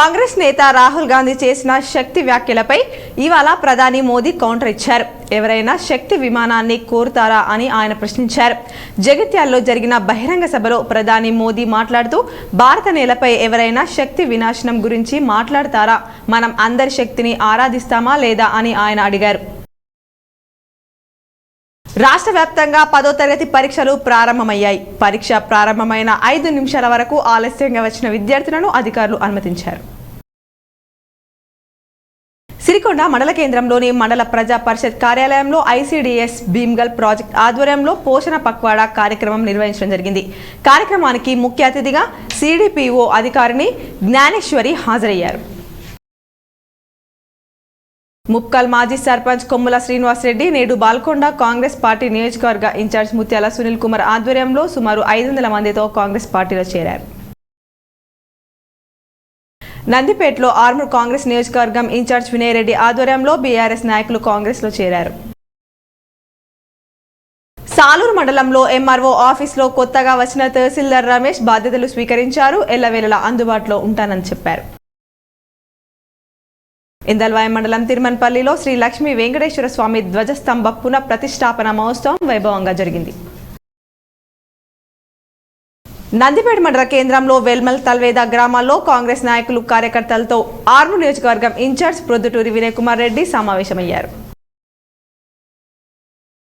కాంగ్రెస్ నేత రాహుల్ గాంధీ చేసిన శక్తి వ్యాఖ్యలపై ఇవాళ ప్రధాని మోదీ కౌంటర్ ఇచ్చారు. ఎవరైనా శక్తి విమానాన్ని కోరుతారా అని ఆయన ప్రశ్నించారు. జగిత్యాలలో జరిగిన బహిరంగ సభలో ప్రధాని మోదీ మాట్లాడుతూ భారత నేలపై ఎవరైనా శక్తి వినాశనం గురించి మాట్లాడతారా, మనం అందరి శక్తిని ఆరాధిస్తామా లేదా అని ఆయన అడిగారు. రాష్ట్ర వ్యాప్తంగా 10వ తరగతి పరీక్షలు ప్రారంభమయ్యాయి. పరీక్ష ప్రారంభమైన 5 నిమిషాల వరకు ఆలస్యంగా వచ్చిన విద్యార్థులను అధికారులు అనుమతించారు. సిరికొండ మండల కేంద్రంలోని మండల ప్రజా పరిషత్ కార్యాలయంలో ఐసిడిఎస్ భీమ్గల్ ప్రాజెక్ట్ ఆధ్వర్యంలో పోషణ పక్వాడా కార్యక్రమం నిర్వహించడం జరిగింది. కార్యక్రమానికి ముఖ్య అతిథిగా సిడిపిఓ అధికారిని జ్ఞానేశ్వరి హాజరయ్యారు. ముప్కల్ మాజీ సర్పంచ్ కొమ్ముల శ్రీనివాస్ రెడ్డి నేడు బాల్కొండ కాంగ్రెస్ పార్టీ నియోజకవర్గ ఇన్ఛార్జ్ ముత్యాల సునీల్ కుమార్ ఆధ్వర్యంలో సుమారు 500 మందితో కాంగ్రెస్ పార్టీలో చేరారు. నందిపేటలో ఆర్మూర్ కాంగ్రెస్ నియోజకవర్గం ఇన్ఛార్జ్ వినయ్ రెడ్డి ఆధ్వర్యంలో బీఆర్ఎస్ నాయకులు కాంగ్రెస్ లో చేరారు. సాలూరు మండలంలో ఎంఆర్ఓ ఆఫీసులో కొత్తగా వచ్చిన తహసీల్దార్ రమేష్ బాధ్యతలు స్వీకరించారు. ఎల్లవేళలా అందుబాటులో ఉంటానని చెప్పారు. ఇందల్వాయ మండలం తిరుమన్పల్లిలో శ్రీ లక్ష్మీ వెంకటేశ్వర స్వామి ధ్వజస్తంభ పునః ప్రతిష్టాపన మహోత్సవం వైభవంగా జరిగింది. నందిపేట మండల కేంద్రంలో వెల్మల్ తల్వేద గ్రామాల్లో కాంగ్రెస్ నాయకులు కార్యకర్తలతో ఆర్మూర్ నియోజకవర్గం ఇన్ఛార్జ్ ప్రొద్దుటూరి వినయ్ కుమార్ రెడ్డి సమావేశమయ్యారు.